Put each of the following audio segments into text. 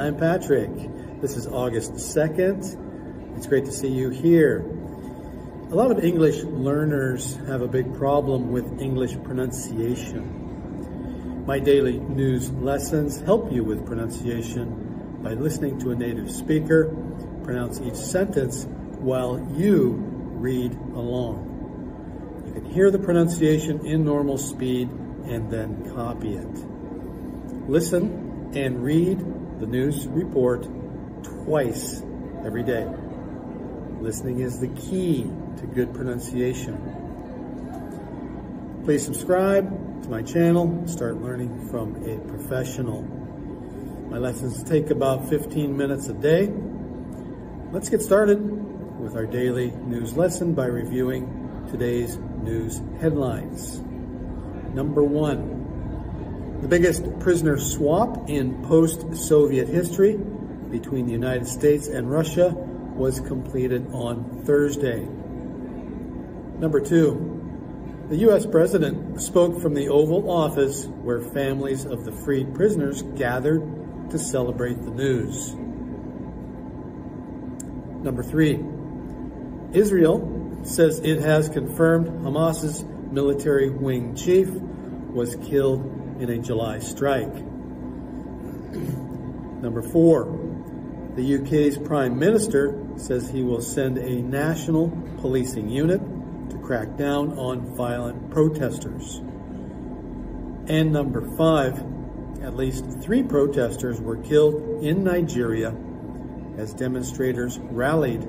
I'm Patrick. This is August 2nd. It's great to see you here. A lot of English learners have a big problem with English pronunciation. My daily news lessons help you with pronunciation by listening to a native speaker pronounce each sentence while you read along. You can hear the pronunciation in normal speed and then copy it. Listen and read the news report twice every day. Listening is the key to good pronunciation. Please subscribe to my channel. Start learning from a professional. My lessons take about 15 minutes a day. Let's get started with our daily news lesson by reviewing today's news headlines. Number 1, the biggest prisoner swap in post-Soviet history between the United States and Russia was completed on Thursday. Number 2, the U.S. President spoke from the Oval Office where families of the freed prisoners gathered to celebrate the news. Number 3, Israel says it has confirmed Hamas's military wing chief was killed in a July strike. Number 4, the UK's Prime Minister says he will send a national policing unit to crack down on violent protesters. And number 5, at least 3 protesters were killed in Nigeria as demonstrators rallied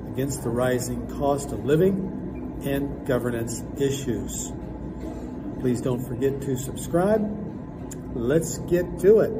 against the rising cost of living and governance issues. Please don't forget to subscribe. Let's get to it.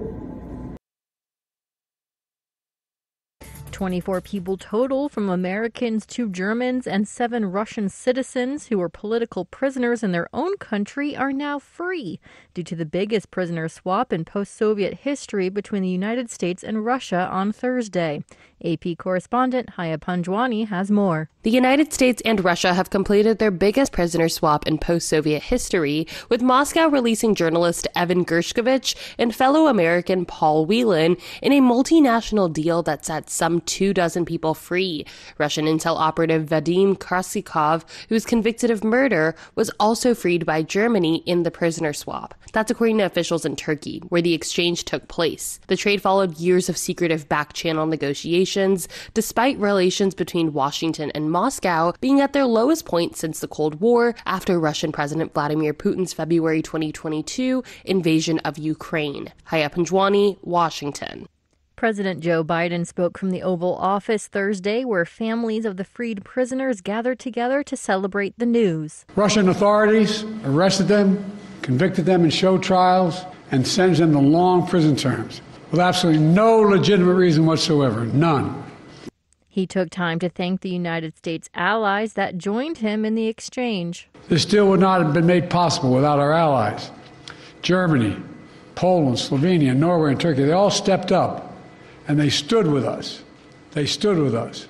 24 people total, from Americans to Germans and 7 Russian citizens who were political prisoners in their own country, are now free due to the biggest prisoner swap in post-Soviet history between the United States and Russia on Thursday. AP correspondent Haya Panjwani has more. The United States and Russia have completed their biggest prisoner swap in post-Soviet history, with Moscow releasing journalist Evan Gershkovich and fellow American Paul Whelan in a multinational deal that set some 24 people free. Russian intel operative Vadim Krasikov, who was convicted of murder, was also freed by Germany in the prisoner swap. That's according to officials in Turkey, where the exchange took place. The trade followed years of secretive back-channel negotiations, despite relations between Washington and Moscow being at their lowest point since the Cold War after Russian President Vladimir Putin's February 2022 invasion of Ukraine. Haya Panjwani, Washington. President Joe Biden spoke from the Oval Office Thursday, where families of the freed prisoners gathered together to celebrate the news. Russian authorities arrested them, convicted them in show trials, and sentenced them to long prison terms with absolutely no legitimate reason whatsoever, none. He took time to thank the United States allies that joined him in the exchange. This deal would not have been made possible without our allies. Germany, Poland, Slovenia, Norway, and Turkey, they all stepped up. And they stood with us. They stood with us.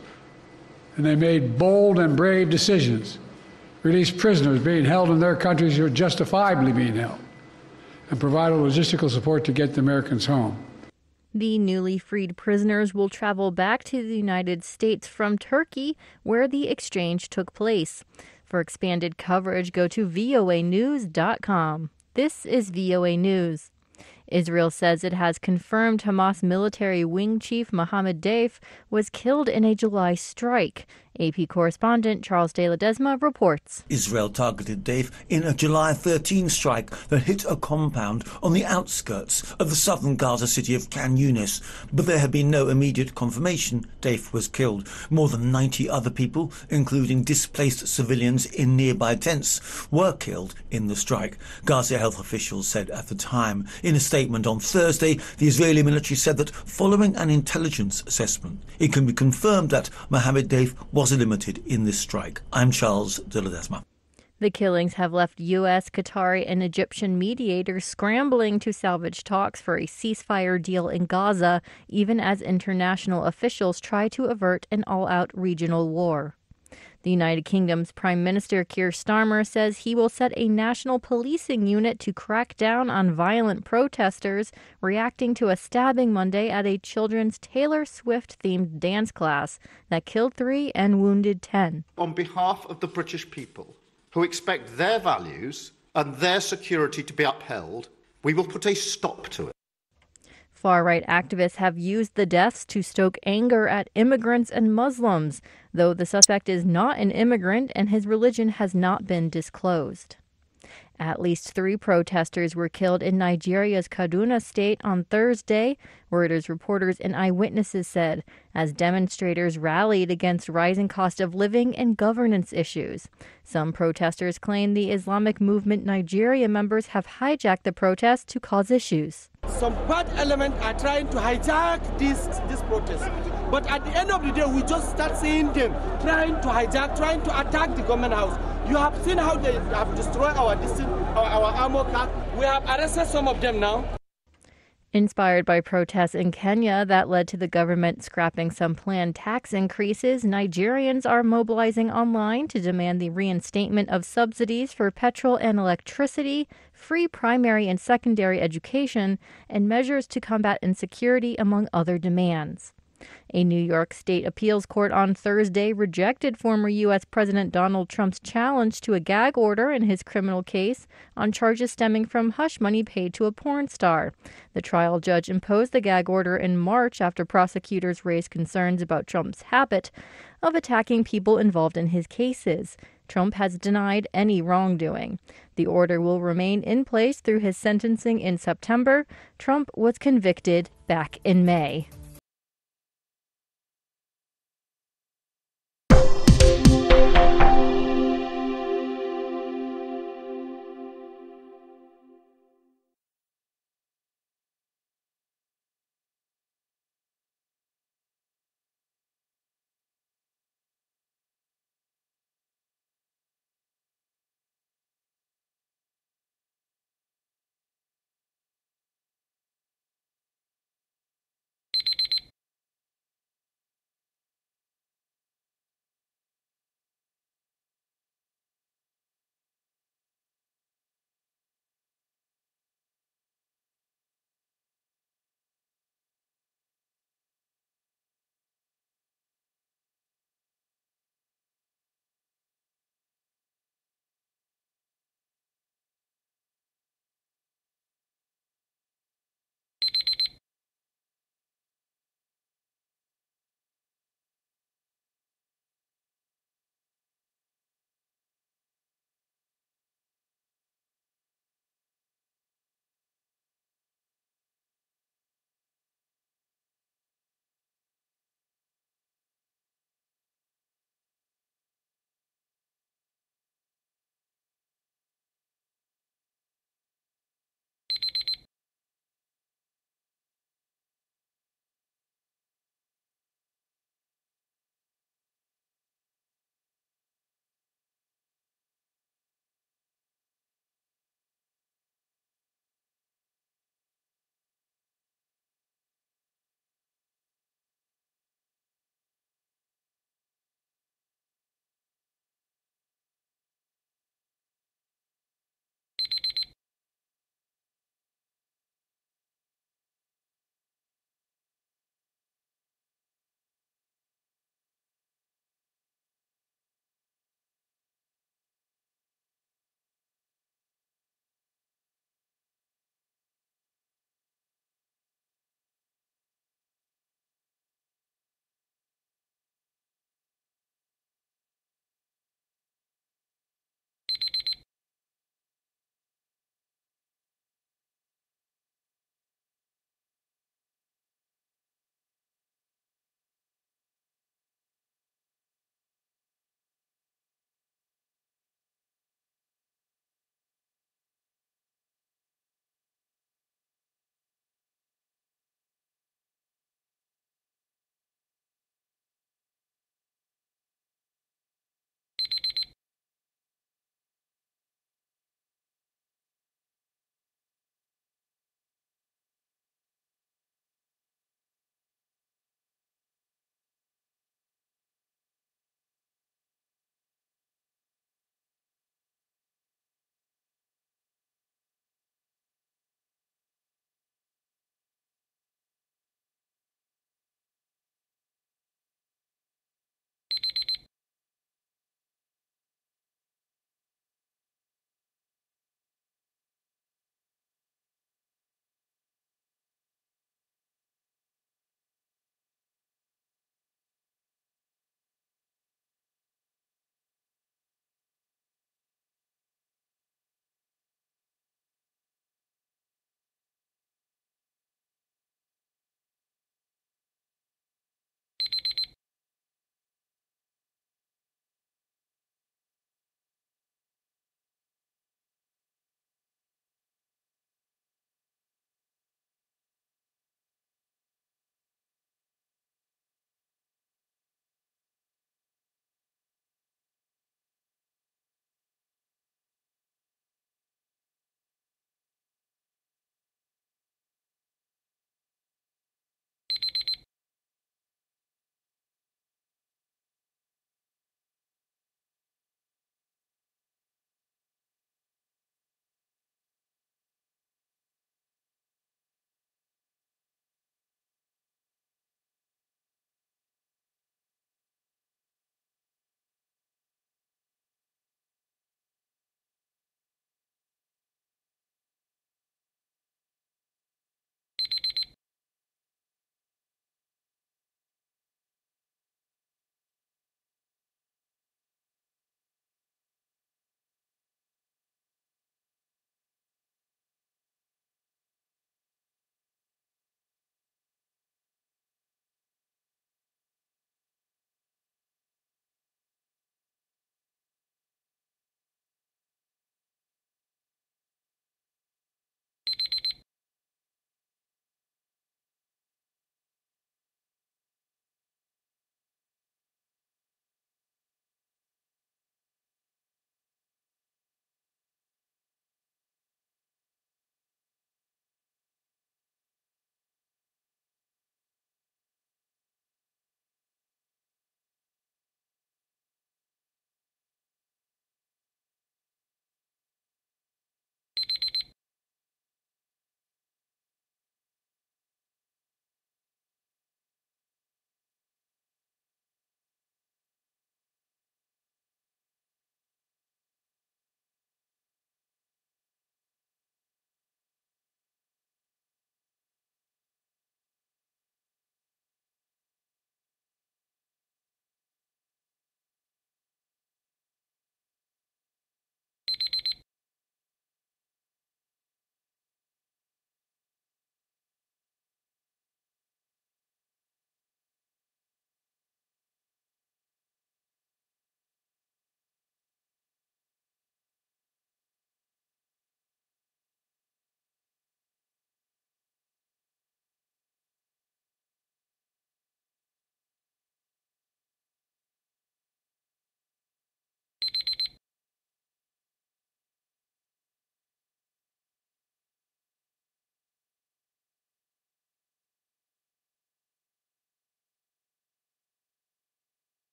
And they made bold and brave decisions. Released prisoners being held in their countries who are justifiably being held. And provided logistical support to get the Americans home. The newly freed prisoners will travel back to the United States from Turkey, where the exchange took place. For expanded coverage, go to voanews.com. This is VOA News. Israel says it has confirmed Hamas military wing chief Mohammed Deif was killed in a July strike. AP correspondent Charles De Ledesma reports. Israel targeted Deif in a July 13 strike that hit a compound on the outskirts of the southern Gaza city of Khan Yunis, but there had been no immediate confirmation Deif was killed. More than 90 other people, including displaced civilians in nearby tents, were killed in the strike, Gaza health officials said at the time. In a statement on Thursday, the Israeli military said that following an intelligence assessment, it can be confirmed that Mohammed Deif was eliminated in this strike. I'm Charles De Ledesma. The killings have left U.S., Qatari, and Egyptian mediators scrambling to salvage talks for a ceasefire deal in Gaza, even as international officials try to avert an all-out regional war. The United Kingdom's Prime Minister Keir Starmer says he will set a national policing unit to crack down on violent protesters reacting to a stabbing Monday at a children's Taylor Swift-themed dance class that killed 3 and wounded 10. On behalf of the British people, who expect their values and their security to be upheld, we will put a stop to it. Far-right activists have used the deaths to stoke anger at immigrants and Muslims, though the suspect is not an immigrant and his religion has not been disclosed. At least 3 protesters were killed in Nigeria's Kaduna state on Thursday, Reuters reporters and eyewitnesses said, as demonstrators rallied against rising cost of living and governance issues. Some protesters claim the Islamic Movement Nigeria members have hijacked the protests to cause issues. Some bad elements are trying to hijack this protest. But at the end of the day, we just start seeing them trying to hijack, trying to attack the government house. You have seen how they have destroyed our armor car. We have arrested some of them now. Inspired by protests in Kenya that led to the government scrapping some planned tax increases, Nigerians are mobilizing online to demand the reinstatement of subsidies for petrol and electricity, free primary and secondary education, and measures to combat insecurity, among other demands. A New York State appeals court on Thursday rejected former U.S. President Donald Trump's challenge to a gag order in his criminal case on charges stemming from hush money paid to a porn star. The trial judge imposed the gag order in March after prosecutors raised concerns about Trump's habit of attacking people involved in his cases. Trump has denied any wrongdoing. The order will remain in place through his sentencing in September. Trump was convicted back in May.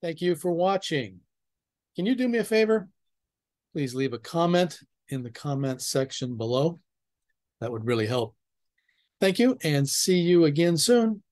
Thank you for watching. Can you do me a favor? Please leave a comment in the comment section below. That would really help. Thank you, and see you again soon.